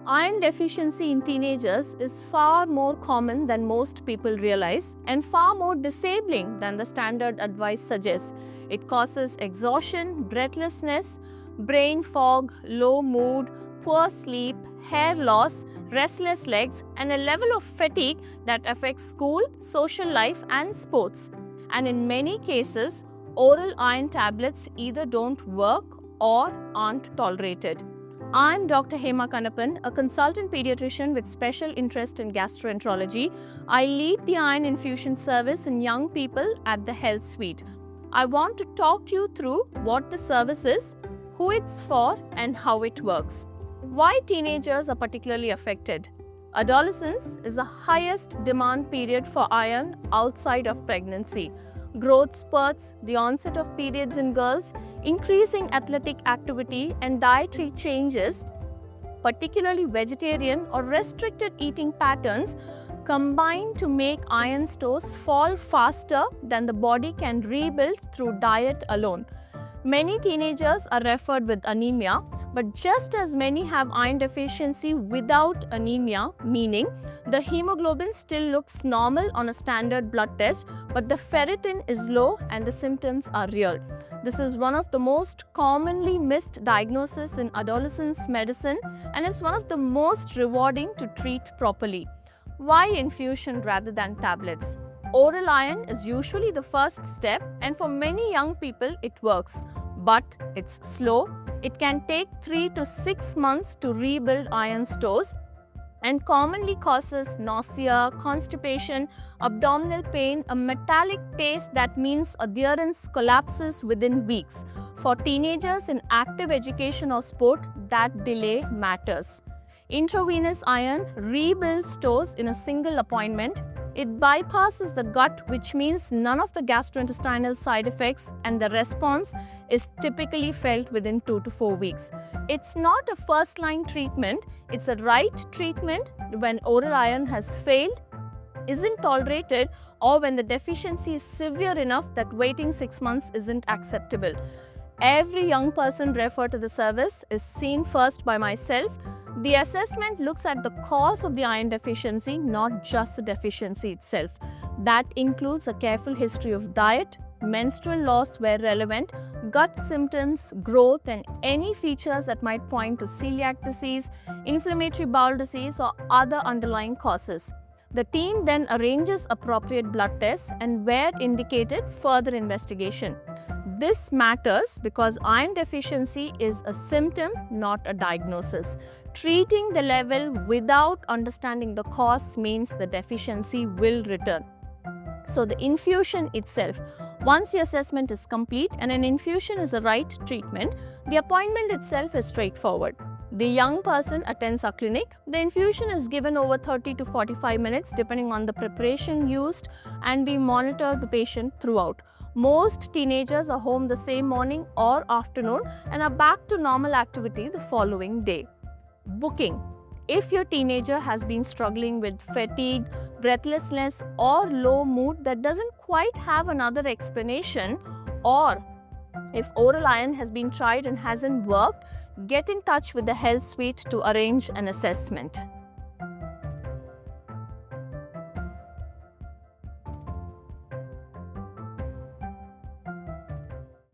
Iron deficiency in teenagers is far more common than most people realize and far more disabling than the standard advice suggests. It causes exhaustion, breathlessness, brain fog, low mood, poor sleep, hair loss, restless legs, and a level of fatigue that affects school, social life, and sports. And in many cases, oral iron tablets either don't work or aren't tolerated. I'm Dr. Hema Kannappan, a consultant pediatrician with special interest in gastroenterology. I lead the iron infusion service in young people at the Health Suite. I want to talk you through what the service is, who it's for, and how it works. Why teenagers are particularly affected. Adolescence is the highest demand period for iron outside of pregnancy. Growth spurts, the onset of periods in girls, increasing athletic activity, and dietary changes, particularly vegetarian or restricted eating patterns, combine to make iron stores fall faster than the body can rebuild through diet alone. Many teenagers are referred with anemia, but just as many have iron deficiency without anemia, meaning the hemoglobin still looks normal on a standard blood test, but the ferritin is low and the symptoms are real. This is one of the most commonly missed diagnoses in adolescence medicine, and it's one of the most rewarding to treat properly. Why infusion rather than tablets? Oral iron is usually the first step, and for many young people it works, but it's slow. It can take 3 to 6 months to rebuild iron stores and commonly causes nausea, constipation, abdominal pain, a metallic taste that means adherence collapses within weeks. For teenagers in active education or sport, that delay matters. Intravenous iron rebuilds stores in a single appointment. It bypasses the gut, which means none of the gastrointestinal side effects, and the response is typically felt within 2 to 4 weeks. It's not a first-line treatment, it's a right treatment when oral iron has failed, isn't tolerated, or when the deficiency is severe enough that waiting 6 months isn't acceptable. Every young person referred to the service is seen first by myself. The assessment looks at the cause of the iron deficiency, not just the deficiency itself. That includes a careful history of diet, menstrual loss where relevant, gut symptoms, growth, and any features that might point to celiac disease, inflammatory bowel disease, or other underlying causes. The team then arranges appropriate blood tests and, where indicated, further investigation. This matters because iron deficiency is a symptom, not a diagnosis. Treating the level without understanding the cause means the deficiency will return. So the infusion itself, once the assessment is complete and an infusion is the right treatment, the appointment itself is straightforward. The young person attends our clinic. The infusion is given over 30 to 45 minutes depending on the preparation used, and we monitor the patient throughout. Most teenagers are home the same morning or afternoon and are back to normal activity the following day. Booking. If your teenager has been struggling with fatigue, breathlessness, or low mood that doesn't quite have another explanation, or if oral iron has been tried and hasn't worked, get in touch with the Health Suite to arrange an assessment.